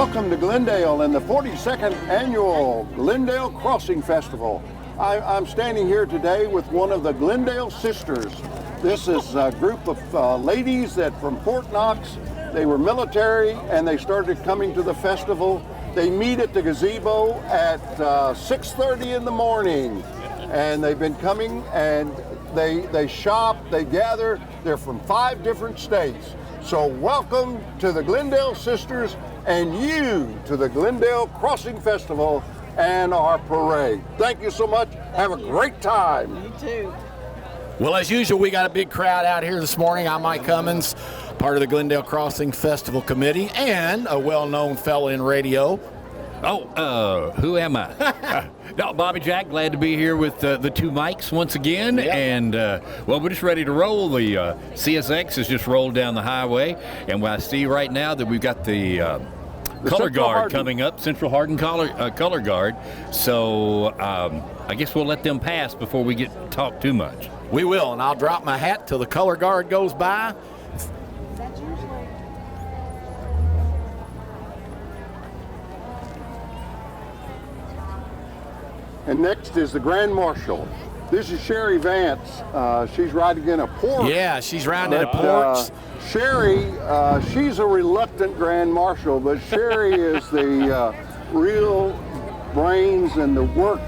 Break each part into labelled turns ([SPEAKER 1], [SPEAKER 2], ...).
[SPEAKER 1] Welcome to Glendale and the 42nd Annual Glendale Crossing Festival. I'm standing here today with one of the Glendale Sisters. This is a group of ladies that from Fort Knox, they were military and they started coming to the festival. They meet at the gazebo at 6:30 in the morning, and they've been coming and they shop, they gather. They're from 5 different states. So welcome to the Glendale Sisters and you to the Glendale Crossing Festival and our parade. Thank you so much. Have a great time.
[SPEAKER 2] You too.
[SPEAKER 3] Well, as usual, we got a big crowd out here this morning. I'm Mike Cummins, part of the Glendale Crossing Festival Committee, and a well-known fellow in radio.
[SPEAKER 4] Who am I? No, Bobby Jack, glad to be here with the two mics once again. Yep. And, well, we're just ready to roll. The CSX has just rolled down the highway. And I see right now that we've got the color guard coming up, Central Hardin color guard. So I guess we'll let them pass before we get talked too much.
[SPEAKER 3] We will, and I'll drop my hat till the color guard goes by.
[SPEAKER 1] And next is the Grand Marshal. This is Sherry Vance. She's riding in a Porsche.
[SPEAKER 3] Yeah, she's riding in a Porsche.
[SPEAKER 1] Sherry, she's a reluctant Grand Marshal, but Sherry is the real brains and the work.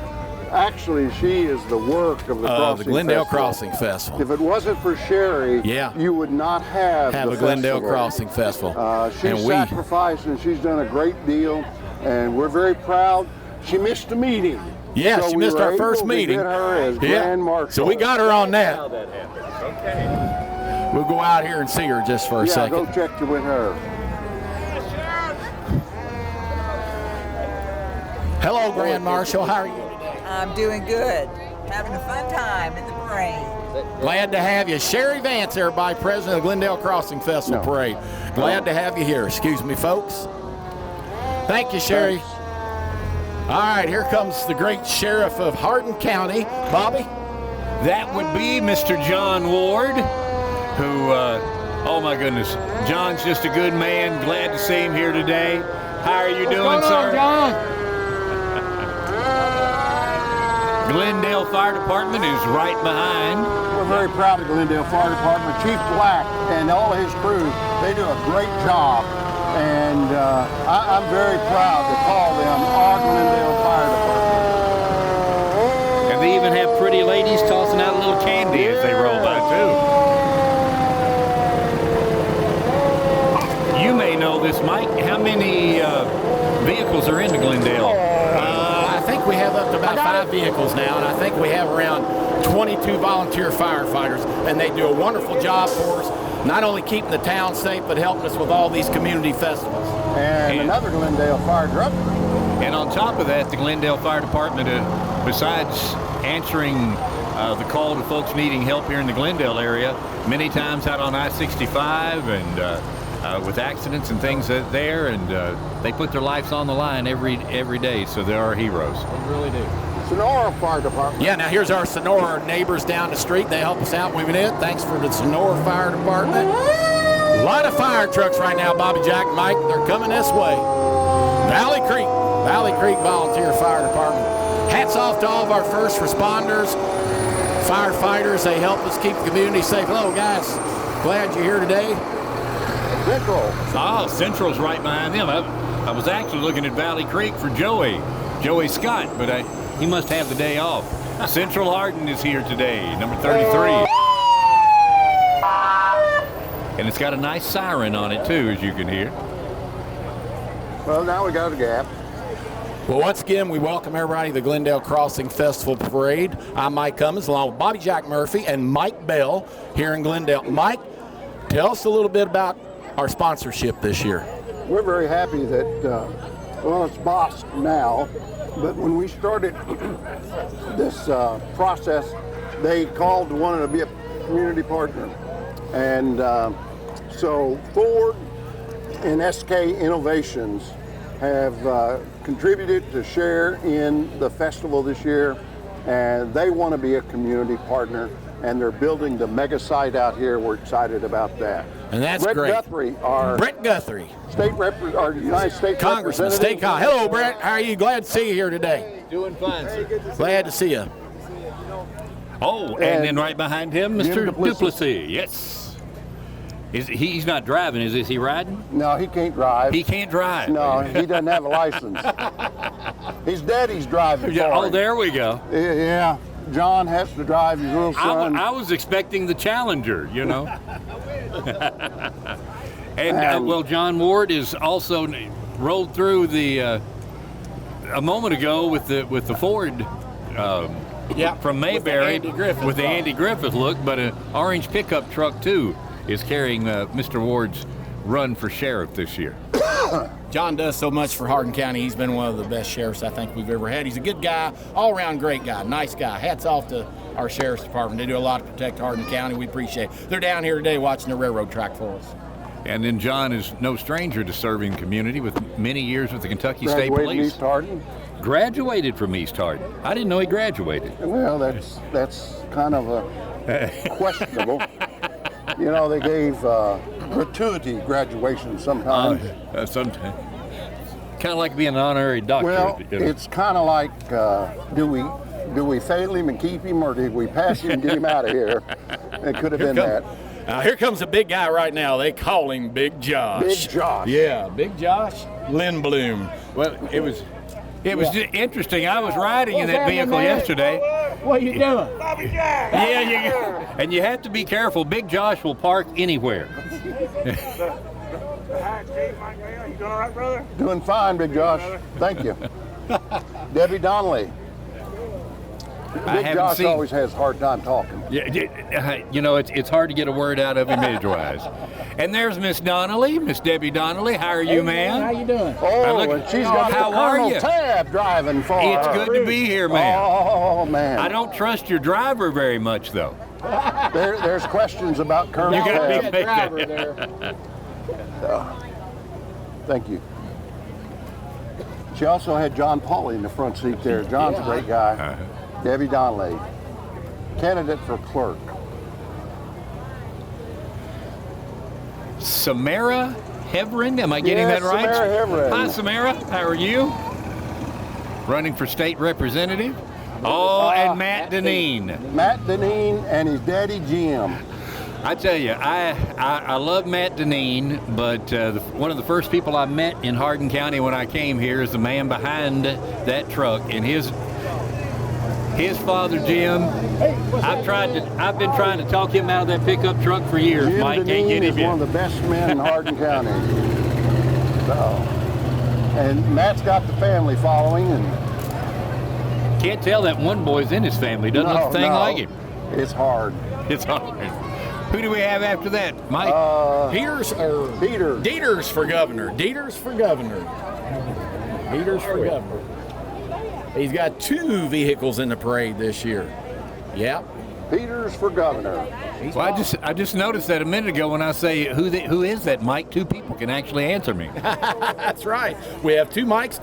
[SPEAKER 1] Actually, she is the work of the
[SPEAKER 3] Glendale
[SPEAKER 1] Festival.
[SPEAKER 3] Crossing Festival.
[SPEAKER 1] If it wasn't for Sherry, you would not have
[SPEAKER 3] a Glendale Crossing Festival.
[SPEAKER 1] She's sacrificed and she's done a great deal, and we're very proud. She missed a meeting.
[SPEAKER 3] Yeah, so she missed our first meeting.
[SPEAKER 1] Get her as Grand Marshal.
[SPEAKER 3] So we got her on that.
[SPEAKER 4] How that happened. Okay.
[SPEAKER 3] We'll go out here and see her just for a second.
[SPEAKER 1] Yeah, go check you with her.
[SPEAKER 3] Hello, Grand Marshal. How are you today?
[SPEAKER 2] I'm doing good. Having a fun time in the parade.
[SPEAKER 3] Glad to have you. Sherry Vance, everybody, president of Glendale Crossing Festival Parade. Glad to have you here. Excuse me, folks. Thank you, Sherry.
[SPEAKER 1] Thanks.
[SPEAKER 3] All right, here comes the great sheriff of Hardin County, Bobby.
[SPEAKER 4] That would be Mr. John Ward, who, oh my goodness, John's just a good man. Glad to see him here today. How are you doing, sir?
[SPEAKER 3] John?
[SPEAKER 4] Glendale Fire Department is right behind.
[SPEAKER 1] We're very proud of Glendale Fire Department. Chief Black and all his crew, they do a great job. And I'm very proud to call them our Glendale Fire Department.
[SPEAKER 4] And they even have pretty ladies tossing out a little candy as they roll by, too. You may know this, Mike. How many vehicles are in the Glendale?
[SPEAKER 3] I think we have up to about 5 vehicles now, and I think we have around 22 volunteer firefighters, and they do a wonderful job for us. Not only keeping the town safe, but helping us with all these community festivals.
[SPEAKER 1] And another Glendale fire truck.
[SPEAKER 4] And on top of that, the Glendale Fire Department, besides answering the call to folks needing help here in the Glendale area, many times out on I-65 and with accidents and things there, and they put their lives on the line every day, so they are heroes.
[SPEAKER 3] They really do.
[SPEAKER 1] Sonora Fire Department.
[SPEAKER 3] Yeah, now here's our Sonora neighbors down the street. They help us out moving in. Thanks for the Sonora Fire Department. A lot of fire trucks right now, Bobby Jack, Mike. They're coming this way. Valley Creek Volunteer Fire Department. Hats off to all of our first responders, firefighters. They help us keep the community safe. Hello, guys. Glad you're here today.
[SPEAKER 1] Central.
[SPEAKER 4] Central's right behind them. I was actually looking at Valley Creek for Joey Scott, but he must have the day off. Central Hardin is here today, number 33. And it's got a nice siren on it, too, as you can hear.
[SPEAKER 1] Well, now we got a gap.
[SPEAKER 3] Well, once again, we welcome everybody to the Glendale Crossing Festival Parade. I'm Mike Cummins, along with Bobby Jack Murphy and Mike Bell here in Glendale. Mike, tell us a little bit about our sponsorship this year.
[SPEAKER 1] We're very happy that, well, it's Bosk now, but when we started this process, they wanted to be a community partner. And so Ford and SK Innovations have contributed to share in the festival this year, and they want to be a community partner, and they're building the mega site out here. We're excited about that.
[SPEAKER 3] And that's
[SPEAKER 1] Brett
[SPEAKER 3] great.
[SPEAKER 1] Guthrie, our
[SPEAKER 3] Brett Guthrie,
[SPEAKER 1] our United States
[SPEAKER 3] Congressman,
[SPEAKER 1] Representative.
[SPEAKER 3] State Con. Hello, Brett. How are you? Glad to see you here today.
[SPEAKER 4] Doing fine, sir.
[SPEAKER 3] Glad to see you.
[SPEAKER 4] Oh, and
[SPEAKER 1] And
[SPEAKER 4] then right behind him,
[SPEAKER 1] Jim
[SPEAKER 4] Mr.
[SPEAKER 1] Duplessis.
[SPEAKER 4] Duplessis. Yes. He's not driving, is he riding?
[SPEAKER 1] No, he can't drive.
[SPEAKER 4] He can't drive.
[SPEAKER 1] No, he doesn't have a license. His daddy's driving
[SPEAKER 4] Yeah,
[SPEAKER 1] for
[SPEAKER 4] oh,
[SPEAKER 1] him.
[SPEAKER 4] there we go.
[SPEAKER 1] Yeah, John has to drive his little son.
[SPEAKER 4] I was expecting the Challenger, you know. And well, John Ward is also rolled through the a moment ago with the Ford. From Mayberry with the Andy Griffith look, but an orange pickup truck too is carrying Mr. Ward's run for sheriff this year.
[SPEAKER 3] John does so much for Hardin County. He's been one of the best sheriffs I think we've ever had. He's a good guy, all-around great guy, nice guy. Hats off to our sheriff's department. They do a lot to protect Hardin County. We appreciate it. They're down here today watching the railroad track for us.
[SPEAKER 4] And then John is no stranger to serving community with many years with the Kentucky State
[SPEAKER 1] Graduated
[SPEAKER 4] Police.
[SPEAKER 1] East Hardin.
[SPEAKER 4] Graduated from East Hardin. I didn't know he graduated.
[SPEAKER 1] Well, that's kind of a questionable. You know, they gave gratuity graduation sometimes.
[SPEAKER 4] Sometimes. Kind of like being an honorary doctor.
[SPEAKER 1] Well,
[SPEAKER 4] you know.
[SPEAKER 1] it's kind of like, do we fail him and keep him, or did we pass him and get him out of here? It could have been that.
[SPEAKER 3] Here comes a big guy right now. They call him Big Josh.
[SPEAKER 1] Big Josh.
[SPEAKER 3] Yeah, Big Josh Lindblom.
[SPEAKER 4] Well, it was just interesting. I was riding in that vehicle yesterday.
[SPEAKER 3] What are you doing?
[SPEAKER 4] Yeah, and you have to be careful. Big Josh will park anywhere.
[SPEAKER 5] Hi, Steve, Mike, you doing all right, brother?
[SPEAKER 1] Doing fine, Big Josh. Thank you. Debbie Donnelly. Big
[SPEAKER 4] haven't
[SPEAKER 1] Josh
[SPEAKER 4] seen-
[SPEAKER 1] always has a hard time talking.
[SPEAKER 4] Yeah, you know, it's hard to get a word out of him edgewise. And there's Miss Donnelly, Miss Debbie Donnelly. How are you, ma'am?
[SPEAKER 3] How you doing?
[SPEAKER 1] Oh,
[SPEAKER 4] look-
[SPEAKER 1] and she's got
[SPEAKER 4] How
[SPEAKER 1] the
[SPEAKER 4] are
[SPEAKER 1] Colonel
[SPEAKER 4] you?
[SPEAKER 1] Tab driving for
[SPEAKER 4] It's
[SPEAKER 1] her.
[SPEAKER 4] good to be here, ma'am.
[SPEAKER 1] Oh, man.
[SPEAKER 4] I don't trust your driver very much, though.
[SPEAKER 1] There's questions about Colonel
[SPEAKER 4] You gotta
[SPEAKER 1] Tab.
[SPEAKER 4] be
[SPEAKER 3] Driver there.
[SPEAKER 1] Thank you. She also had John Pauley in the front seat there. John's a great guy. Debbie Donnelly, candidate for clerk.
[SPEAKER 4] Samara Heverin, am I getting
[SPEAKER 1] Yes,
[SPEAKER 4] that right?
[SPEAKER 1] Samara Heverin.
[SPEAKER 4] Hi, Samara. How are you? Running for state representative. Oh, and Matt Deneen.
[SPEAKER 1] Matt Deneen and his daddy Jim.
[SPEAKER 4] I tell you, I love Matt Deneen, but one of the first people I met in Hardin County when I came here is the man behind that truck, and his father Jim. I've been trying to talk him out of that pickup truck for years.
[SPEAKER 1] Jim
[SPEAKER 4] Mike can't
[SPEAKER 1] Deneen
[SPEAKER 4] get
[SPEAKER 1] is
[SPEAKER 4] him
[SPEAKER 1] one
[SPEAKER 4] yet.
[SPEAKER 1] of the best men in Hardin County. So, and Matt's got the family following, and
[SPEAKER 4] Can't tell that one boy's in his family. Doesn't look a thing like him.
[SPEAKER 1] It's hard.
[SPEAKER 4] It's hard. Who do we have after that, Mike?
[SPEAKER 3] Dieters for governor. Dieters for governor. Dieters for governor. He's got 2 vehicles in the parade this year. Yep.
[SPEAKER 1] Peters for governor.
[SPEAKER 4] Well, I just noticed that a minute ago when I say who is that, Mike? 2 people can actually answer me.
[SPEAKER 3] That's right. We have two mics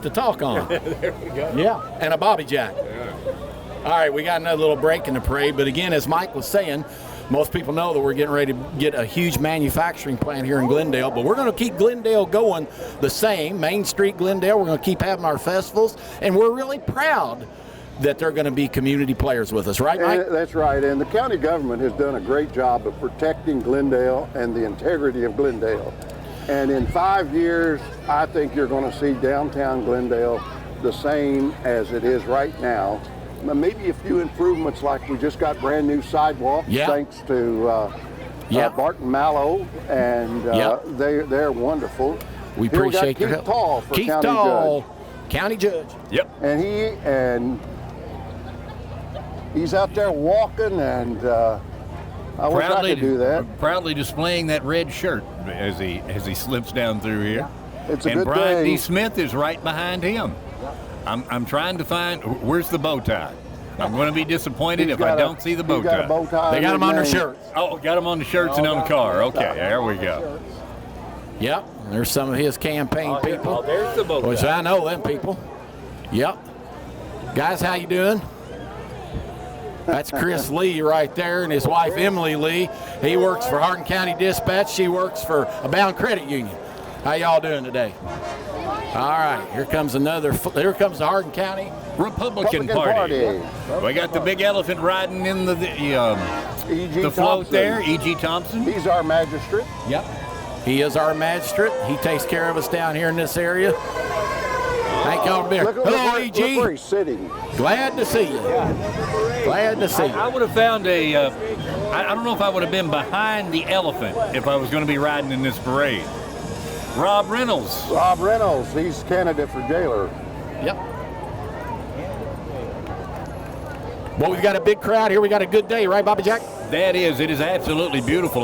[SPEAKER 3] to talk on. There we go. Yeah, and a Bobby Jack. All right, we got another little break in the parade, but again, as Mike was saying, most people know that we're getting ready to get a huge manufacturing plant here in Glendale, but we're going to keep Glendale going the same, Main Street Glendale. We're going to keep having our festivals, and we're really proud that they're going to be community players with us, right, Mike?
[SPEAKER 1] That's right, and the county government has done a great job of protecting Glendale and the integrity of Glendale. And in 5 years, I think you're going to see downtown Glendale the same as it is right now. Maybe a few improvements, like we just got brand new sidewalks thanks to Barton Mallow, and they're wonderful.
[SPEAKER 3] We appreciate
[SPEAKER 1] your
[SPEAKER 3] help.
[SPEAKER 1] Keith Tall for
[SPEAKER 3] Keith
[SPEAKER 1] county
[SPEAKER 3] Tall,
[SPEAKER 1] judge.
[SPEAKER 3] county judge.
[SPEAKER 4] Yep.
[SPEAKER 1] And he's out there walking, and I wish I could do that.
[SPEAKER 4] Proudly displaying that red shirt as he slips down through here.
[SPEAKER 1] It's a
[SPEAKER 4] and
[SPEAKER 1] good
[SPEAKER 4] Brian
[SPEAKER 1] thing.
[SPEAKER 4] D. Smith is right behind him. I'm trying to find where's the bow tie. I'm going to be disappointed if I don't see the bow
[SPEAKER 1] He's got
[SPEAKER 4] tie.
[SPEAKER 1] a bow tie.
[SPEAKER 3] They got them on their
[SPEAKER 1] name.
[SPEAKER 3] shirts.
[SPEAKER 4] Oh, got them on the shirts and on the car. Okay, there we go.
[SPEAKER 3] Yep, there's some of his campaign people.
[SPEAKER 4] Oh, there's the bow tie.
[SPEAKER 3] Which I know them people. Yep. Guys, how you doing? That's Chris Lee right there, and his wife Emily Lee. He works for Hardin County Dispatch. She works for Abound Credit Union. How y'all doing today? All right, here comes the Hardin County
[SPEAKER 4] Republican Party. We got the big elephant riding in the float there, E.G. Thompson.
[SPEAKER 1] He's our magistrate.
[SPEAKER 3] Yep. He is our magistrate. He takes care of us down here in this area. Thank y'all for being here. Hello, E.G.
[SPEAKER 1] Look where he's sitting.
[SPEAKER 3] Glad to see you. Glad to see you.
[SPEAKER 4] I would have found I don't know if I would have been behind the elephant if I was going to be riding in this parade. Rob Reynolds.
[SPEAKER 1] Rob Reynolds, he's candidate for jailer.
[SPEAKER 3] Yep. Well, we've got a big crowd here. We got a good day, right, Bobby Jack?
[SPEAKER 4] That is. It is absolutely beautiful.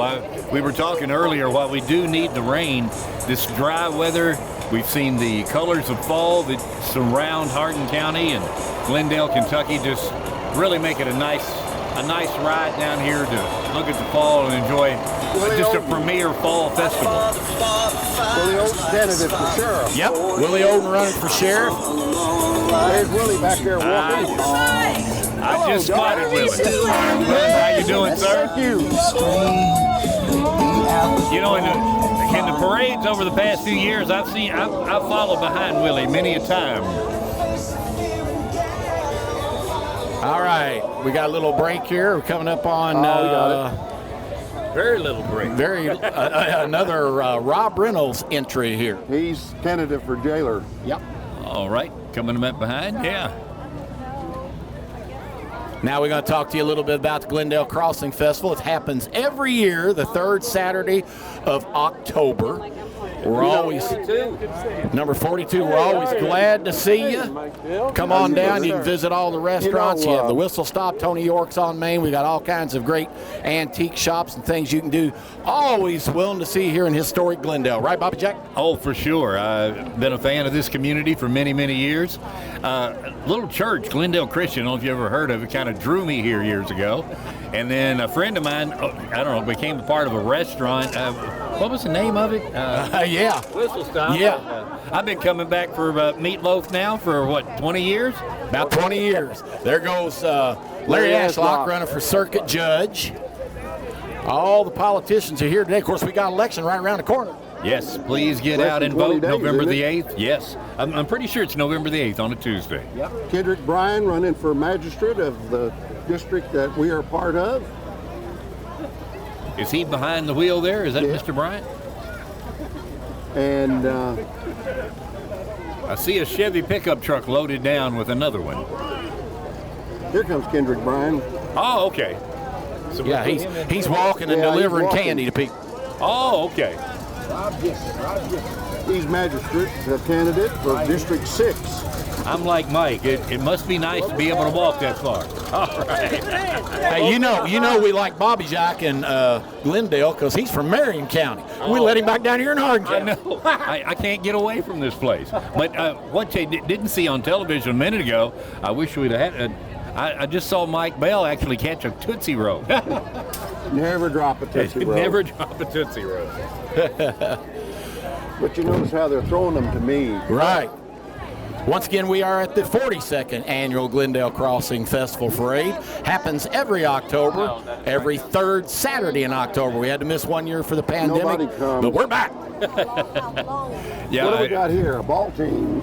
[SPEAKER 4] We were talking earlier, while we do need the rain, this dry weather, we've seen the colors of fall that surround Hardin County and Glendale, Kentucky, just really make it a nice ride down here to look at the fall and enjoy just a premier fall festival.
[SPEAKER 1] Willie Oates, candidate for sheriff.
[SPEAKER 3] Yep. Willie Oden running for sheriff.
[SPEAKER 1] There's Willie back there walking.
[SPEAKER 4] I just spotted Willie. How you doing, sir?
[SPEAKER 1] Thank you.
[SPEAKER 4] You know, in the parades over the past few years, I've followed behind Willie many a time.
[SPEAKER 3] All right, we got a little break here. We're coming up on
[SPEAKER 4] Very little break.
[SPEAKER 3] Another Rob Reynolds entry here.
[SPEAKER 1] He's candidate for jailer.
[SPEAKER 3] Yep.
[SPEAKER 4] All right, coming up behind, yeah.
[SPEAKER 3] Now we're going to talk to you a little bit about the Glendale Crossing Festival. It happens every year, the third Saturday of October. We're always, number 42, we're always glad to see you. Come on down. You can visit all the restaurants. You have the Whistle Stop, Tony York's on Main. We got all kinds of great antique shops and things you can do. Always willing to see you here in historic Glendale. Right, Bobby Jack?
[SPEAKER 4] Oh, for sure. I've been a fan of this community for many, many years. Little church, Glendale Christian, I don't know if you ever heard of it, kind of drew me here years ago. And then a friend of mine, I don't know, became a part of a restaurant. What was the name of it?
[SPEAKER 3] Yeah.
[SPEAKER 4] Whistle Stop.
[SPEAKER 3] Yeah.
[SPEAKER 4] I've been coming back for Meatloaf now for, 20 years?
[SPEAKER 3] About 20 years. There goes Larry Ashlock running for circuit judge. All the politicians are here today. Of course, we got election right around the corner.
[SPEAKER 4] Yes, please get out and vote November the 8th. Yes, I'm pretty sure it's November the 8th on a Tuesday.
[SPEAKER 1] Yep. Kendrick Bryan running for magistrate of the district that we are part of.
[SPEAKER 4] Is he behind the wheel there? Is that Mr. Bryant?
[SPEAKER 1] And
[SPEAKER 4] I see a Chevy pickup truck loaded down with another one.
[SPEAKER 1] here comes Kendrick Bryan.
[SPEAKER 4] Oh, okay. So
[SPEAKER 3] Yeah, he's walking and delivering candy to people.
[SPEAKER 4] Oh, okay.
[SPEAKER 1] He's magistrate candidate for District 6.
[SPEAKER 4] I'm like Mike. It must be nice to be able to walk that far. All right.
[SPEAKER 3] Hey, you know we like Bobby Jack in Glendale because he's from Marion County. We let him back down here in Hardin County.
[SPEAKER 4] I know. I can't get away from this place. But what you didn't see on television a minute ago, I wish we'd have had. I just saw Mike Bell actually catch a Tootsie Roll.
[SPEAKER 1] Never drop a Tootsie Roll.
[SPEAKER 4] Never drop a Tootsie Roll.
[SPEAKER 1] But you notice how they're throwing them to me.
[SPEAKER 3] Right. Once again, we are at the 42nd Annual Glendale Crossing Festival Parade. Happens every October, every third Saturday in October. We had to miss 1 year for the pandemic,
[SPEAKER 1] Nobody comes.
[SPEAKER 3] but we're back.
[SPEAKER 4] Yeah.
[SPEAKER 1] What do we got here? A ball team.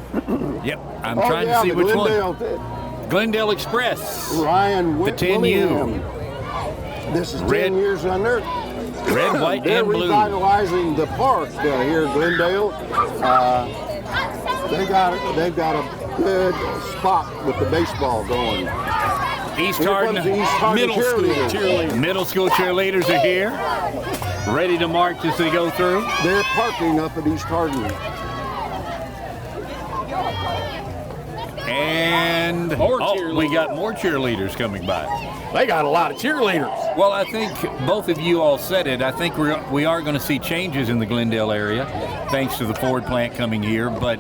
[SPEAKER 4] Yep. I'm trying to see
[SPEAKER 1] the
[SPEAKER 4] which
[SPEAKER 1] Glendale,
[SPEAKER 4] one. Glendale Express.
[SPEAKER 1] Ryan
[SPEAKER 4] The 10U.
[SPEAKER 1] This is
[SPEAKER 4] Red.
[SPEAKER 1] 10 years on there.
[SPEAKER 4] Red, white,
[SPEAKER 1] They're
[SPEAKER 4] and blue.
[SPEAKER 1] revitalizing the park here in Glendale. They've got a good spot with the baseball going.
[SPEAKER 4] East
[SPEAKER 1] Here
[SPEAKER 4] Hardin
[SPEAKER 1] comes the East Hardin
[SPEAKER 4] middle school
[SPEAKER 1] cheerleaders.
[SPEAKER 4] Middle school cheerleaders are here, ready to march as they go through.
[SPEAKER 1] They're parking up at East Hardin.
[SPEAKER 4] And we got more cheerleaders coming by.
[SPEAKER 3] They got a lot of cheerleaders.
[SPEAKER 4] Well, I think both of you all said it. I think we are going to see changes in the Glendale area, thanks to the Ford plant coming here. But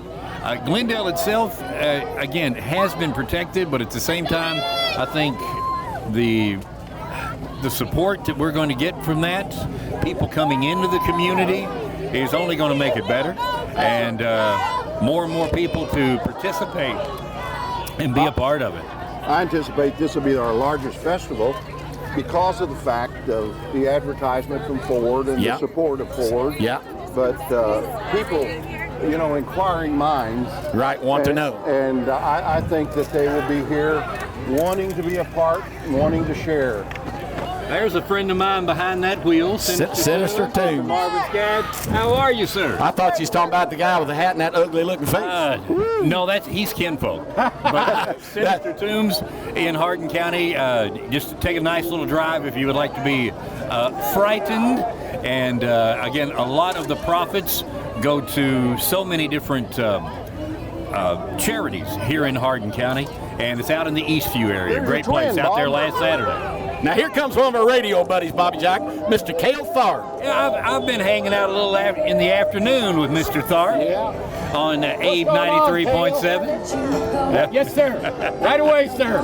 [SPEAKER 4] Glendale itself, again, has been protected, but at the same time, I think the support that we're going to get from that, people coming into the community, is only going to make it better. And more and more people to participate and be a part of it.
[SPEAKER 1] I anticipate this will be our largest festival because of the fact of the advertisement from Ford and the support of Ford.
[SPEAKER 3] Yeah.
[SPEAKER 1] But people, you know, inquiring minds.
[SPEAKER 3] Right, want to know.
[SPEAKER 1] And I think that they will be here wanting to be a part, wanting to share.
[SPEAKER 6] There's a friend of mine behind that wheel.
[SPEAKER 3] Sinister Toombs.
[SPEAKER 6] Marvin's Gad. How are you, sir?
[SPEAKER 3] I thought you was talking about the guy with the hat and that ugly looking face.
[SPEAKER 4] No, he's kinfolk. But Sinister Toombs in Hardin County, just take a nice little drive if you would like to be frightened. And again, a lot of the profits go to so many different charities here in Hardin County. And it's out in the Eastview area.
[SPEAKER 1] There's
[SPEAKER 4] Great
[SPEAKER 1] your twin,
[SPEAKER 4] place out there
[SPEAKER 1] Bob.
[SPEAKER 4] last Saturday.
[SPEAKER 3] Now here comes one of our radio buddies, Bobby Jack, Mr. Cale Tharp.
[SPEAKER 4] Yeah, I've been hanging out a little in the afternoon with Mr. Tharp on Abe 93.7.
[SPEAKER 3] Yes, sir. Right away, sir.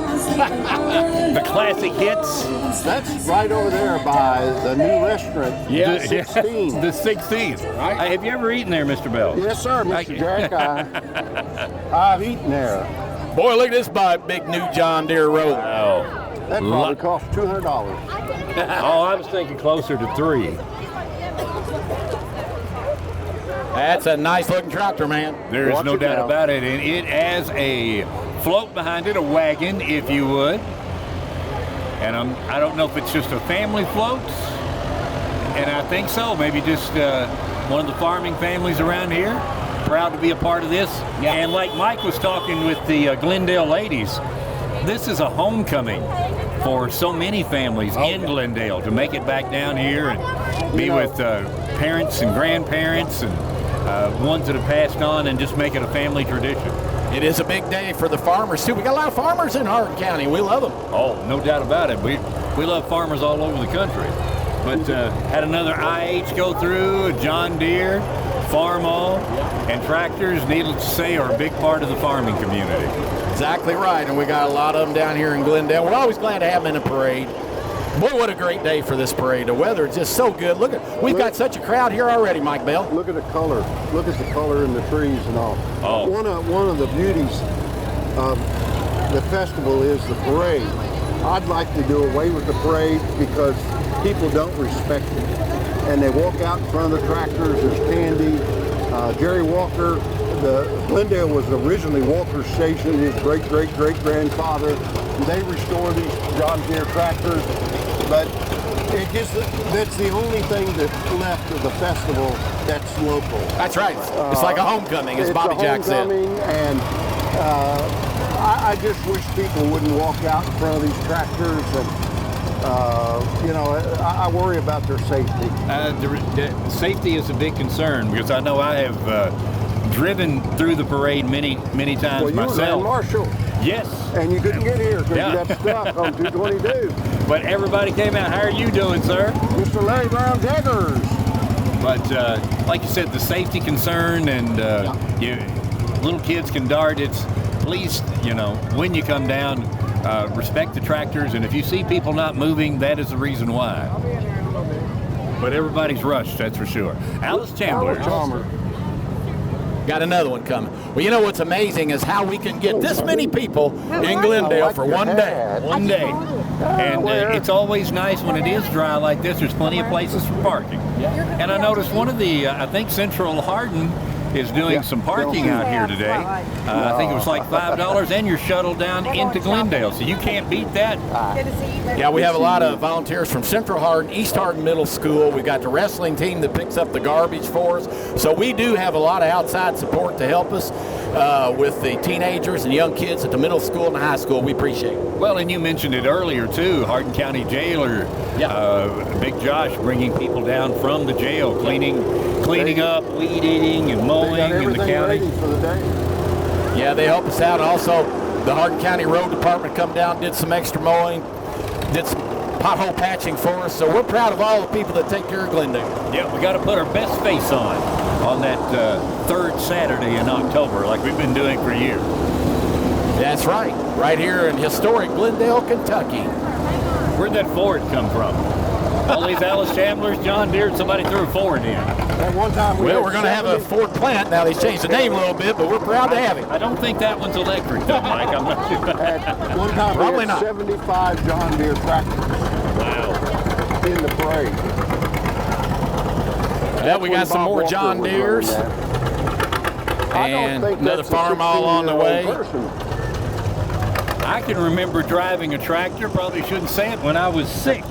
[SPEAKER 4] The classic hits.
[SPEAKER 1] That's right over there by the new restaurant, 16.
[SPEAKER 4] The 16th. Right. Have you ever eaten there, Mr. Bell?
[SPEAKER 1] Yes, sir, Mr. Jack. I've eaten there.
[SPEAKER 3] Boy, look at this big new John Deere road.
[SPEAKER 4] Oh.
[SPEAKER 1] That probably cost $200.
[SPEAKER 6] Oh, I was thinking closer to 3.
[SPEAKER 3] That's a nice looking tractor, man.
[SPEAKER 4] There is
[SPEAKER 1] Watch
[SPEAKER 4] no
[SPEAKER 1] it
[SPEAKER 4] doubt
[SPEAKER 1] now.
[SPEAKER 4] about it. And it has a float behind it, a wagon, if you would. And I don't know if it's just a family float. And I think so. Maybe just one of the farming families around here. Proud to be a part of this.
[SPEAKER 3] Yeah.
[SPEAKER 4] And like Mike was talking with the Glendale ladies, this is a homecoming for so many families in Glendale to make it back down here and be with parents and grandparents and ones that have passed on and just make it a family tradition.
[SPEAKER 3] It is a big day for the farmers, too. We got a lot of farmers in Hardin County. We love them.
[SPEAKER 4] Oh, no doubt about it. We love farmers all over the country. But had another IH go through, a John Deere, Farm All, and tractors, needless to say, are a big part of the farming community.
[SPEAKER 3] Exactly right, and we got a lot of them down here in Glendale. We're always glad to have them in a parade. Boy, what a great day for this parade. The weather is just so good. We've got such a crowd here already, Mike Bell.
[SPEAKER 1] Look at the color. Look at the color in the trees and all.
[SPEAKER 4] Oh.
[SPEAKER 1] One of the beauties of the festival is the parade. I'd like to do away with the parade because people don't respect it. And they walk out in front of the tractors. There's candy. Jerry Walker, Glendale was originally Walker's station, his great-great-great-grandfather. They restored these John Deere tractors, but that's the only thing that's left of the festival that's local.
[SPEAKER 3] That's right. It's like a homecoming, as Bobby Jack said.
[SPEAKER 1] It's a homecoming, and I just wish people wouldn't walk out in front of these tractors and I worry about their safety.
[SPEAKER 4] The safety is a big concern because I know I have driven through the parade many times
[SPEAKER 1] Well, you
[SPEAKER 4] myself.
[SPEAKER 1] were Marshall.
[SPEAKER 4] Yes.
[SPEAKER 1] And you couldn't get here because
[SPEAKER 4] Yeah.
[SPEAKER 1] you got stuck on 222.
[SPEAKER 4] But everybody came out. How are you doing, sir?
[SPEAKER 1] Mr. Larry Brown Jaggers.
[SPEAKER 4] But like you said, the safety concern and little kids can dart. It's please, when you come down, respect the tractors, and if you see people not moving, that is the reason why. But everybody's rushed, that's for sure. Alice Chandler.
[SPEAKER 3] Got another one coming. Well, you know what's amazing is how we can get this many people in Glendale for one day.
[SPEAKER 4] One day. And it's always nice when it is dry like this. There's plenty of places for parking. And I noticed one of the, I think Central Hardin is doing some parking out here today. I think it was like $5, and you're shuttled down into Glendale, so you can't beat that.
[SPEAKER 3] Yeah, we have a lot of volunteers from Central Hardin, East Hardin Middle School. We've got the wrestling team that picks up the garbage for us. So we do have a lot of outside support to help us with the teenagers and young kids at the middle school and the high school. We appreciate it.
[SPEAKER 4] Well, and you mentioned it earlier, too. Hardin County Jailer, Big Josh, bringing people down from the jail, cleaning up, weed eating, and mowing in the county.
[SPEAKER 1] Ready for the day.
[SPEAKER 3] Yeah, they help us out. Also, the Hardin County Road Department come down, did some extra mowing, did some pothole patching for us. So we're proud of all the people that take care of Glendale.
[SPEAKER 4] Yeah, we got to put our best face on that third Saturday in October, like we've been doing for years.
[SPEAKER 3] That's right. Right here in historic Glendale, Kentucky.
[SPEAKER 4] Where'd that Ford come from?
[SPEAKER 6] All these Alice Chandlers, John Deere, somebody threw a Ford in.
[SPEAKER 1] At one time
[SPEAKER 3] Well, we're going to have a Ford plant. Now, they've changed the name a little bit, but we're proud to have it.
[SPEAKER 6] I don't think that one's electric, though, Mike. I'm not sure.
[SPEAKER 1] At one time
[SPEAKER 3] Probably
[SPEAKER 1] we had
[SPEAKER 3] not.
[SPEAKER 1] 75 John Deere tractors
[SPEAKER 6] Wow.
[SPEAKER 1] in the parade.
[SPEAKER 3] Yeah, we got some more John Deeres. And another farm all on the way.
[SPEAKER 6] I can remember driving a tractor, probably shouldn't say it, when I was 6.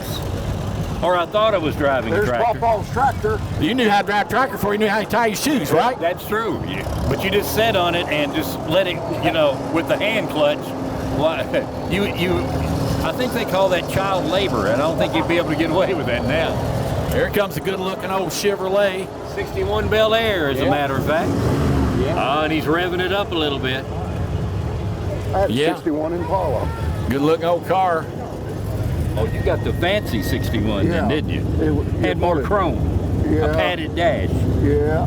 [SPEAKER 6] Or I thought I was driving
[SPEAKER 1] There's
[SPEAKER 6] a tractor.
[SPEAKER 1] Pawpaw's tractor.
[SPEAKER 3] You knew how to drive a tractor before you knew how to tie your shoes, right?
[SPEAKER 6] That's true. But you just sat on it and just let it, with the hand clutch. Well, I think they call that child labor, and I don't think you'd be able to get away with that now.
[SPEAKER 3] Here comes a good-looking old Chevrolet.
[SPEAKER 6] 61 Bel Air, as a matter of fact. Yeah. And he's revving it up a little bit.
[SPEAKER 1] I had
[SPEAKER 3] Yeah.
[SPEAKER 1] 61 Impala.
[SPEAKER 3] Good-looking old car.
[SPEAKER 6] Oh, you got the fancy 61 then, didn't you? Had more chrome.
[SPEAKER 1] Yeah.
[SPEAKER 6] A padded dash.
[SPEAKER 1] Yeah.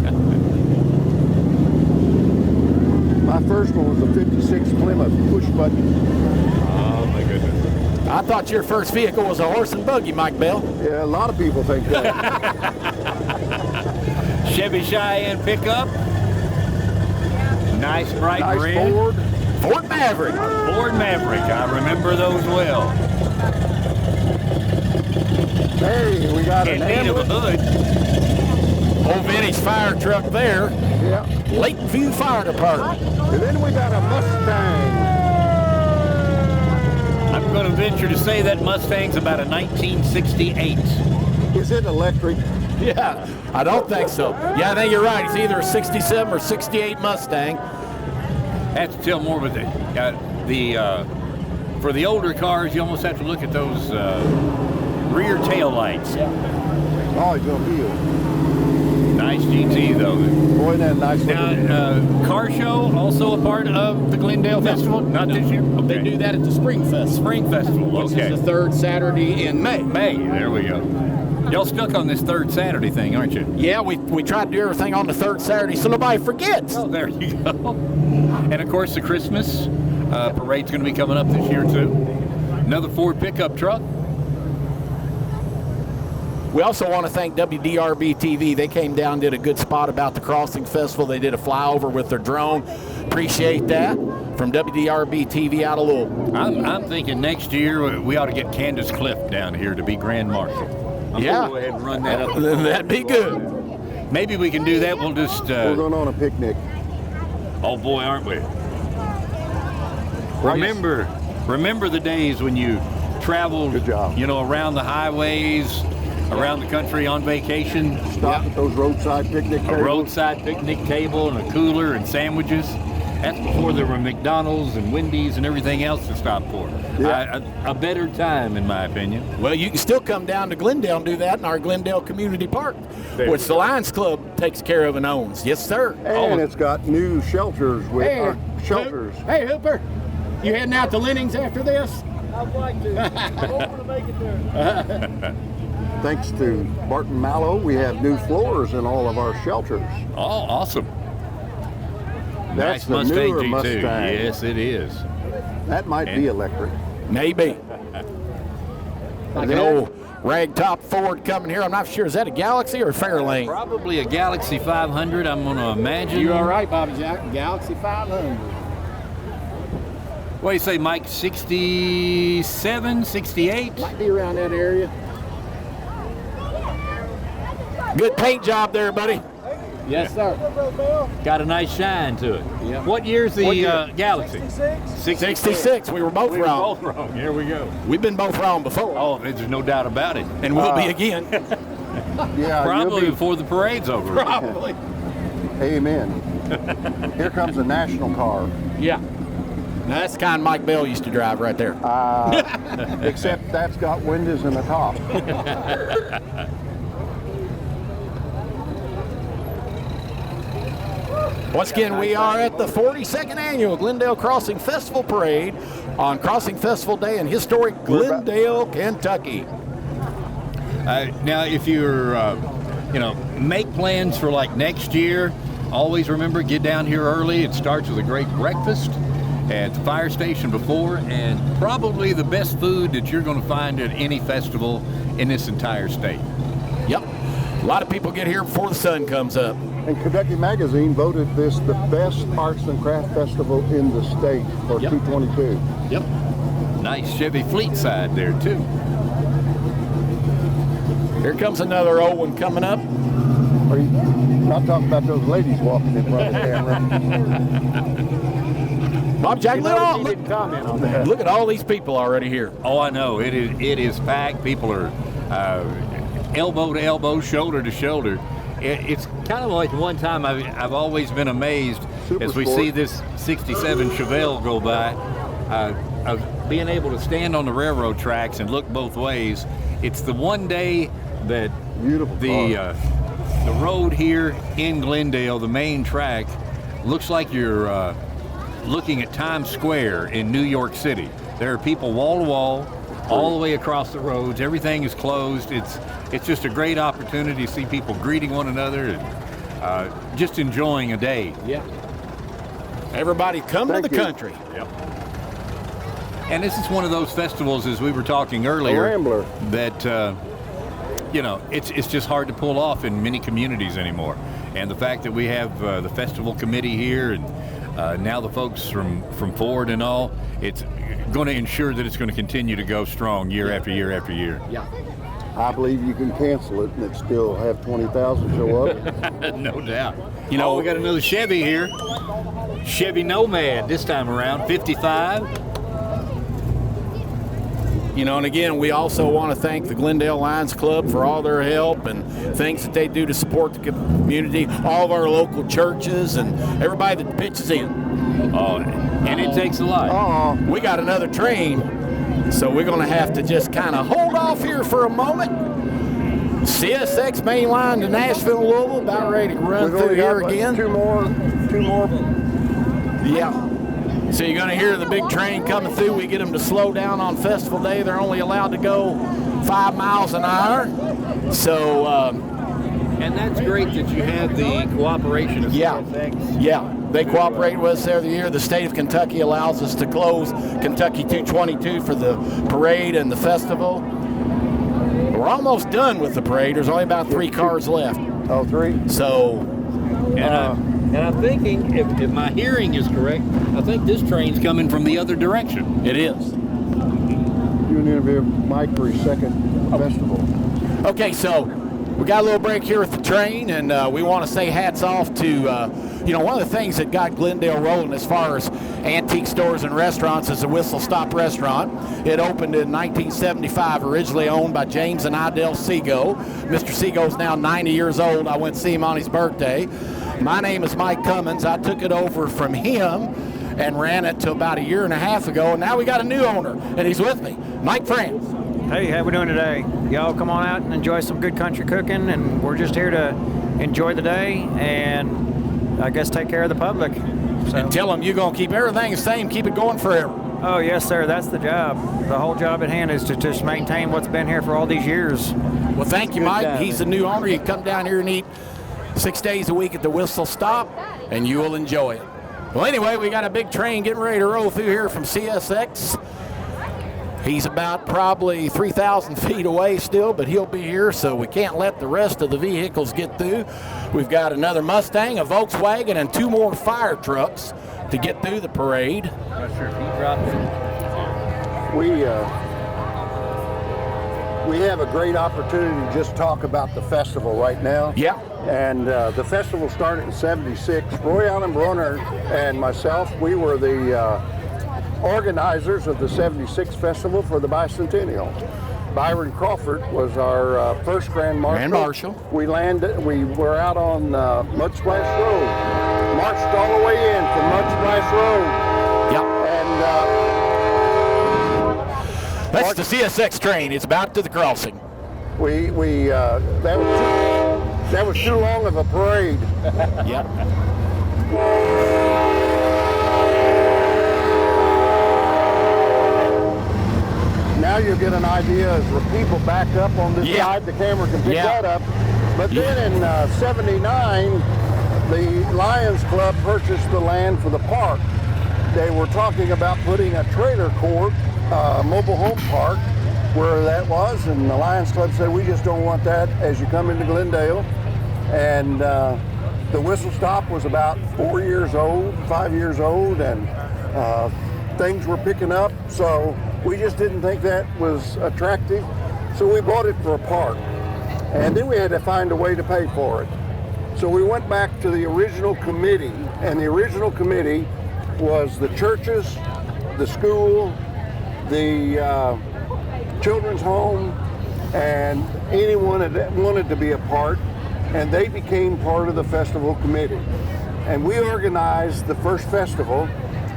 [SPEAKER 1] My first one was a 56 Plymouth push button.
[SPEAKER 6] Oh, my goodness.
[SPEAKER 3] I thought your first vehicle was a horse and buggy, Mike Bell.
[SPEAKER 1] Yeah, a lot of people think that.
[SPEAKER 6] Chevy Cheyenne pickup. Nice bright
[SPEAKER 1] Nice
[SPEAKER 6] red.
[SPEAKER 1] Ford.
[SPEAKER 3] Ford Maverick.
[SPEAKER 6] Ford Maverick. I remember those well.
[SPEAKER 1] Hey, we got
[SPEAKER 6] In
[SPEAKER 1] an
[SPEAKER 6] need of a
[SPEAKER 1] ambulance.
[SPEAKER 6] hood.
[SPEAKER 3] Old vintage fire truck there.
[SPEAKER 1] Yeah.
[SPEAKER 3] Lakeview Fire Department.
[SPEAKER 1] And then we got a Mustang.
[SPEAKER 6] I'm going to venture to say that Mustang's about a 1968.
[SPEAKER 1] Is it electric?
[SPEAKER 3] Yeah, I don't think so. Yeah, I think you're right. It's either a 67 or 68 Mustang.
[SPEAKER 6] Have to tell more with it. For the older cars, you almost have to look at those rear tail lights.
[SPEAKER 1] Oh, it's gonna be
[SPEAKER 6] Nice GT though.
[SPEAKER 1] boy, isn't that nice looking?
[SPEAKER 6] Now, car show also a part of the Glendale Festival? Not this year.
[SPEAKER 3] They do that at the Spring Fest.
[SPEAKER 6] Spring Festival.
[SPEAKER 3] Which
[SPEAKER 6] Okay.
[SPEAKER 3] is the third Saturday in May.
[SPEAKER 6] May. There we go. Y'all stuck on this third Saturday thing, aren't you?
[SPEAKER 3] Yeah, we try to do everything on the third Saturday so nobody forgets.
[SPEAKER 6] Oh, there you go. And of course, the Christmas parade's going to be coming up this year too. Another Ford pickup truck.
[SPEAKER 3] We also want to thank WDRB-TV. They came down, did a good spot about the Crossing Festival. They did a flyover with their drone. Appreciate that. From WDRB-TV out of Louisville.
[SPEAKER 6] I'm thinking next year we ought to get Candace Cliff down here to be Grand Marshal. I'm
[SPEAKER 3] Yeah.
[SPEAKER 6] gonna go ahead and run that up.
[SPEAKER 3] That'd be good.
[SPEAKER 6] Maybe we can do that. We'll just.
[SPEAKER 1] We're going on a picnic.
[SPEAKER 6] Oh boy, aren't we? Remember the days when you traveled,
[SPEAKER 1] Good job.
[SPEAKER 6] around the highways, around the country on vacation.
[SPEAKER 1] Stop at those roadside picnic
[SPEAKER 6] A
[SPEAKER 1] tables.
[SPEAKER 6] roadside picnic table and a cooler and sandwiches. That's before there were McDonald's and Wendy's and everything else to stop for.
[SPEAKER 1] Yeah.
[SPEAKER 6] A better time, in my opinion.
[SPEAKER 3] Well, you can still come down to Glendale and do that in our Glendale Community Park,
[SPEAKER 6] There
[SPEAKER 3] which
[SPEAKER 6] you
[SPEAKER 3] the Lions Club takes care of and owns. Yes, sir.
[SPEAKER 1] And it's got new shelters with shelters.
[SPEAKER 3] Hey, Hooper, you heading out to Lenning's after this?
[SPEAKER 5] I'd like to. Hoping to make it there.
[SPEAKER 1] Thanks to Barton Mallow, we have new floors in all of our shelters.
[SPEAKER 6] Oh, awesome.
[SPEAKER 1] That's
[SPEAKER 6] Nice
[SPEAKER 1] the
[SPEAKER 6] Mustang
[SPEAKER 1] newer
[SPEAKER 6] G2.
[SPEAKER 1] Mustang.
[SPEAKER 6] Yes, it is.
[SPEAKER 1] That might be electric.
[SPEAKER 3] Maybe. Like an old ragtop Ford coming here. I'm not sure. Is that a Galaxy or a Fairlane?
[SPEAKER 6] Probably a Galaxy 500, I'm going to imagine.
[SPEAKER 3] You're all right, Bobby Jack. Galaxy 500.
[SPEAKER 6] What do you say, Mike? 67, 68?
[SPEAKER 3] Might be around that area. Good paint job there, buddy. Yes, sir.
[SPEAKER 6] Got a nice shine to it.
[SPEAKER 3] Yep.
[SPEAKER 6] What year's the Galaxy?
[SPEAKER 3] 66. We were both
[SPEAKER 6] We were
[SPEAKER 3] wrong.
[SPEAKER 6] both wrong. Here we go.
[SPEAKER 3] We've been both wrong before.
[SPEAKER 6] Oh, there's no doubt about it.
[SPEAKER 3] And we'll be again.
[SPEAKER 1] Yeah,
[SPEAKER 6] Probably
[SPEAKER 1] you'll
[SPEAKER 6] before the parade's over.
[SPEAKER 3] Probably.
[SPEAKER 1] be, amen. Here comes a national car.
[SPEAKER 3] Yeah. Now, that's the kind Mike Bell used to drive right there.
[SPEAKER 1] Except that's got windows in the top.
[SPEAKER 3] Once again, we are at the 42nd Annual Glendale Crossing Festival Parade on Crossing Festival Day in historic Glendale, Kentucky.
[SPEAKER 6] Now, if you're, make plans for like next year, always remember, get down here early. It starts with a great breakfast.
[SPEAKER 4] at the fire station before, and probably the best food that you're going to find at any festival in this entire state.
[SPEAKER 3] Yep. A lot of people get here before the sun comes up.
[SPEAKER 1] And Kentucky Magazine voted this the best arts and craft festival in the state for 2022.
[SPEAKER 3] Yep.
[SPEAKER 4] Nice Chevy Fleet side there, too.
[SPEAKER 3] Here comes another old one coming up.
[SPEAKER 1] Are you not talking about those ladies walking in front of the camera?
[SPEAKER 3] Bob Jack,
[SPEAKER 5] didn't comment on that.
[SPEAKER 3] look at all these people already here.
[SPEAKER 4] Oh, I know. It is packed. People are elbow to elbow, shoulder to shoulder. It's kind of like one time I've always been amazed as we see this 67 Chevelle go by, of being able to stand on the railroad tracks and look both ways. It's the one day that
[SPEAKER 1] Beautiful
[SPEAKER 4] the road here in Glendale, the main track, looks like you're looking at Times Square in New York City. There are people wall to wall, all the way across the roads. Everything is closed. It's just a great opportunity to see people greeting one another and just enjoying a day.
[SPEAKER 3] Yeah. Everybody come to the country.
[SPEAKER 4] Yep. And this is one of those festivals, as we were talking earlier,
[SPEAKER 1] Rambler.
[SPEAKER 4] that it's just hard to pull off in many communities anymore. And the fact that we have the festival committee here and now the folks from Ford and all, it's going to ensure that it's going to continue to go strong year after year after year.
[SPEAKER 3] Yeah.
[SPEAKER 1] I believe you can cancel it and it still have 20,000 show up.
[SPEAKER 4] No doubt. You know, we got another Chevy here. Chevy Nomad this time around, 55.
[SPEAKER 3] You know, and again, we also want to thank the Glendale Lions Club for all their help and things that they do to support the community, all of our local churches and everybody that pitches in.
[SPEAKER 4] Oh, and it takes a lot.
[SPEAKER 3] We got another train, so we're going to have to just kind of hold off here for a moment. CSX main line to Nashville, Louisville, about ready to run through here again.
[SPEAKER 1] Two more.
[SPEAKER 3] Yeah. So you're going to hear the big train coming through. We get them to slow down on festival day. They're only allowed to go 5 miles an hour. So,
[SPEAKER 4] and that's great that you have the cooperation of CSX.
[SPEAKER 3] Yeah, they cooperate with us every year. The state of Kentucky allows us to close Kentucky 222 for the parade and the festival. We're almost done with the parade. There's only about 3 cars left.
[SPEAKER 1] Oh, 3?
[SPEAKER 3] So,
[SPEAKER 4] and I'm thinking, if my hearing is correct, I think this train's coming from the other direction.
[SPEAKER 3] it is.
[SPEAKER 1] You can interview Mike for his second festival.
[SPEAKER 3] Okay, so we got a little break here with the train, and we want to say hats off to, one of the things that got Glendale rolling as far as antique stores and restaurants is the Whistle Stop Restaurant. It opened in 1975, originally owned by James and Idell Seago. Mr. Seago's now 90 years old. I went to see him on his birthday. My name is Mike Cummins. I took it over from him and ran it to about 1.5 years ago, and now we got a new owner, and he's with me, Mike France.
[SPEAKER 5] Hey, how we doing today? Y'all come on out and enjoy some good country cooking, and we're just here to enjoy the day and I guess take care of the public. So.
[SPEAKER 3] And tell them you're going to keep everything the same, keep it going forever.
[SPEAKER 5] Oh, yes, sir. That's the job. The whole job at hand is to just maintain what's been here for all these years.
[SPEAKER 3] Well, thank you, Mike. He's the new owner. You can come down here and eat 6 days a week at the Whistle Stop, and you will enjoy it. Well, anyway, we got a big train getting ready to roll through here from CSX. He's about probably 3,000 feet away still, but he'll be here, so we can't let the rest of the vehicles get through. We've got another Mustang, a Volkswagen, and 2 more fire trucks to get through the parade.
[SPEAKER 4] Not sure if he dropped it.
[SPEAKER 1] We have a great opportunity to just talk about the festival right now.
[SPEAKER 3] Yeah.
[SPEAKER 1] And the festival started in '76. Roy Allen Brunner and myself, we were the organizers of the '76 festival for the bicentennial. Byron Crawford was our first Grand Marshal.
[SPEAKER 3] Grand Marshal.
[SPEAKER 1] We were out on Mud Splash Road, marched all the way in from Mud Splash Road.
[SPEAKER 3] Yep.
[SPEAKER 1] And
[SPEAKER 3] that's the CSX train. It's about to the crossing.
[SPEAKER 1] That was too long of a parade.
[SPEAKER 3] Yep.
[SPEAKER 1] Now you'll get an idea as the people back up on this side, the camera can pick that up. But then in '79, the Lions Club purchased the land for the park. they were talking about putting a trailer court, mobile home park, where that was, and the Lions Club said, we just don't want that as you come into Glendale. And the whistle stop was about 5 years old, and things were picking up, so we just didn't think that was attractive. So we bought it for a park, and then we had to find a way to pay for it. So we went back to the original committee, and the original committee was the churches, the school, the children's home, and anyone that wanted to be a part, and they became part of the festival committee. And we organized the first festival,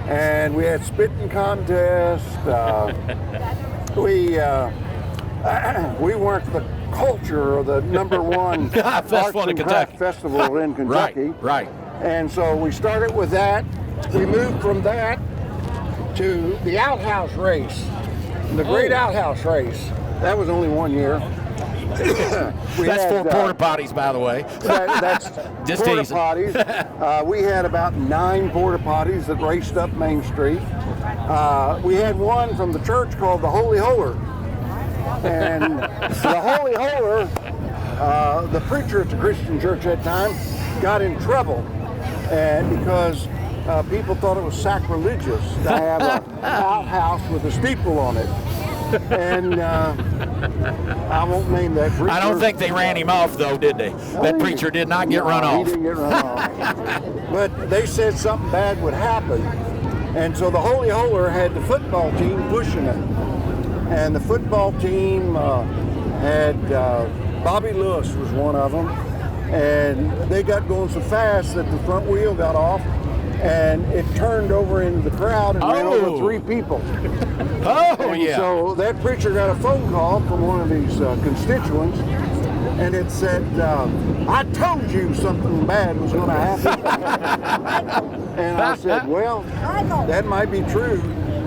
[SPEAKER 1] and we had spitting contest. We weren't the culture or the number one arts and craft festival in Kentucky.
[SPEAKER 3] Right.
[SPEAKER 1] And so we started with that. We moved from that to the outhouse race, the great outhouse race. That was only 1 year.
[SPEAKER 3] That's 4 porta potties, by the way.
[SPEAKER 1] That's
[SPEAKER 3] Just
[SPEAKER 1] porta
[SPEAKER 3] teasing.
[SPEAKER 1] potties. We had about 9 porta potties that raced up Main Street. We had one from the church called the Holy Holer. And the Holy Holer, the preacher at the Christian church at that time, got in trouble, and because people thought it was sacrilegious to have an outhouse with a steeple on it. And I won't name that preacher.
[SPEAKER 3] I don't think they ran him off, though, did they? That preacher did not get run off.
[SPEAKER 1] He didn't get run off. But they said something bad would happen. And so the Holy Holer had the football team pushing it. And the football team had Bobby Lewis was one of them. And they got going so fast that the front wheel got off, and it turned over into the crowd and ran over 3 people. So that preacher got a phone call from one of his constituents, and it said, I told you something bad was going to happen. And I said, well, that might be true,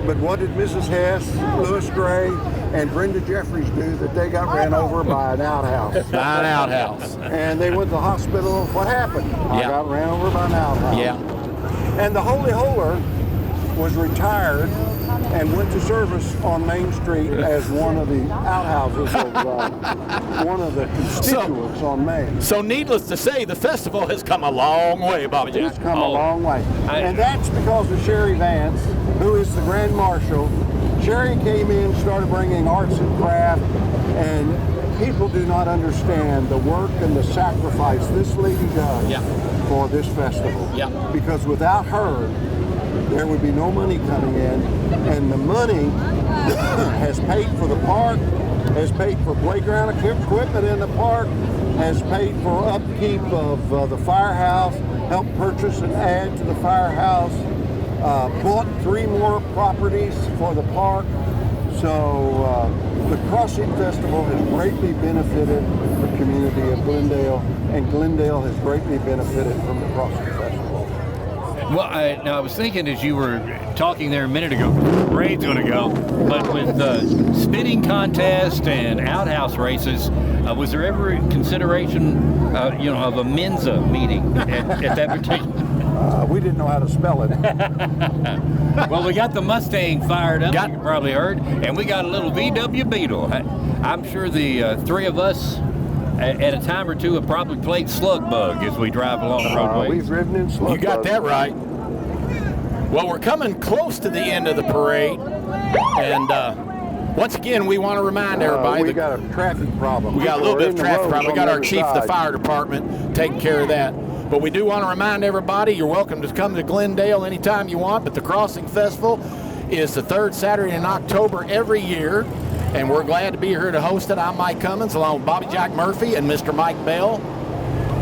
[SPEAKER 1] but what did Mrs. Hess, Louis Gray, and Brenda Jeffries do that they got ran over by an outhouse?
[SPEAKER 3] By an outhouse.
[SPEAKER 1] And they went to the hospital. What happened? I got ran over by an outhouse.
[SPEAKER 3] Yeah.
[SPEAKER 1] And the Holy Holer was retired and went to service on Main Street as one of the outhouses of one of the constituents on Main.
[SPEAKER 3] So needless to say, the festival has come a long way, Bobby Jack.
[SPEAKER 1] It's come a long way. And that's because of Sherry Vance, who is the Grand Marshal. Sherry came in, started bringing arts and craft, and people do not understand the work and the sacrifice this lady does for this festival. Because without her, there would be no money coming in, and the money has paid for the park, has paid for playground equipment in the park, has paid for upkeep of the firehouse, helped purchase and add to the firehouse, bought 3 more properties for the park. So the Crossing Festival has greatly benefited the community of Glendale, and Glendale has greatly benefited from the Crossing Festival.
[SPEAKER 6] Well, now I was thinking as you were talking there a minute ago, the parade's going to go, but with the spitting contest and outhouse races, was there ever consideration, of a Mensa meeting at that particular?
[SPEAKER 1] We didn't know how to spell it.
[SPEAKER 6] Well, we got the Mustang fired up, you probably heard, and we got a little VW Beetle. I'm sure the 3 of us at a time or two have probably played slug bug as we drive along the roadway.
[SPEAKER 1] We've ridden in slug bug.
[SPEAKER 3] You got that right. Well, we're coming close to the end of the parade, and once again, we want to remind everybody
[SPEAKER 1] we got a traffic problem.
[SPEAKER 3] We got a little bit of traffic problem. We got our chief of the fire department taking care of that. But we do want to remind everybody, you're welcome to come to Glendale anytime you want, but the Crossing Festival is the 3rd Saturday in October every year, and we're glad to be here to host it. I'm Mike Cummins, along with Bobby Jack Murphy and Mr. Mike Bell.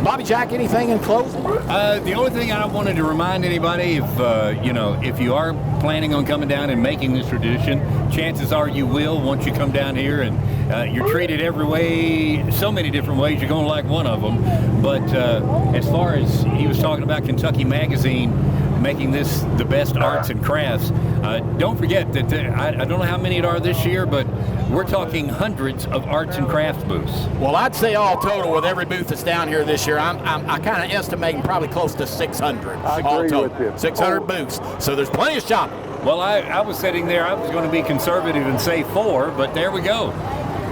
[SPEAKER 3] Bobby Jack, anything in closing?
[SPEAKER 6] The only thing I wanted to remind anybody, if you are planning on coming down and making this tradition, chances are you will once you come down here, and you're treated every way, so many different ways, you're going to like one of them. But as far as he was talking about Kentucky Magazine making this the best arts and crafts, Don't forget that I don't know how many it are this year, but we're talking hundreds of arts and crafts booths.
[SPEAKER 3] Well, I'd say all total with every booth that's down here this year, I kind of estimating probably close to 600.
[SPEAKER 1] I
[SPEAKER 3] all
[SPEAKER 1] agree
[SPEAKER 3] total.
[SPEAKER 1] with you.
[SPEAKER 3] 600 booths. So there's plenty of shopping.
[SPEAKER 6] Well, I was sitting there. I was going to be conservative and say 4, but there we go.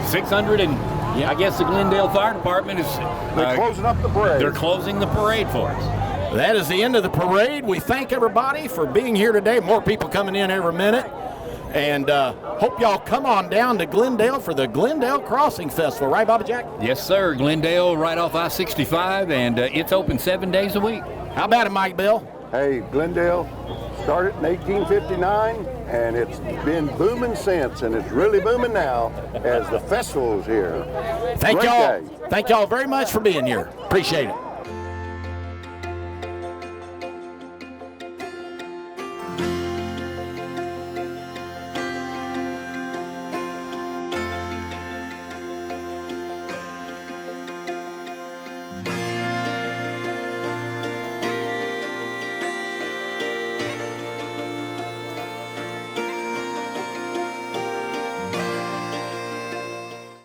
[SPEAKER 6] 600, and I guess the Glendale Fire Department is
[SPEAKER 1] They're closing up the parade.
[SPEAKER 6] They're closing the parade for us.
[SPEAKER 3] That is the end of the parade. We thank everybody for being here today. More people coming in every minute. And hope y'all come on down to Glendale for the Glendale Crossing Festival. Right, Bobby Jack?
[SPEAKER 6] Yes, sir. Glendale right off I-65, and it's open 7 days a week.
[SPEAKER 3] How about it, Mike Bill?
[SPEAKER 1] Hey, Glendale started in 1859, and it's been booming since, and it's really booming now as the festival is here.
[SPEAKER 3] Thank
[SPEAKER 1] Great
[SPEAKER 3] y'all.
[SPEAKER 1] day.
[SPEAKER 3] Thank y'all very much for being here. Appreciate it.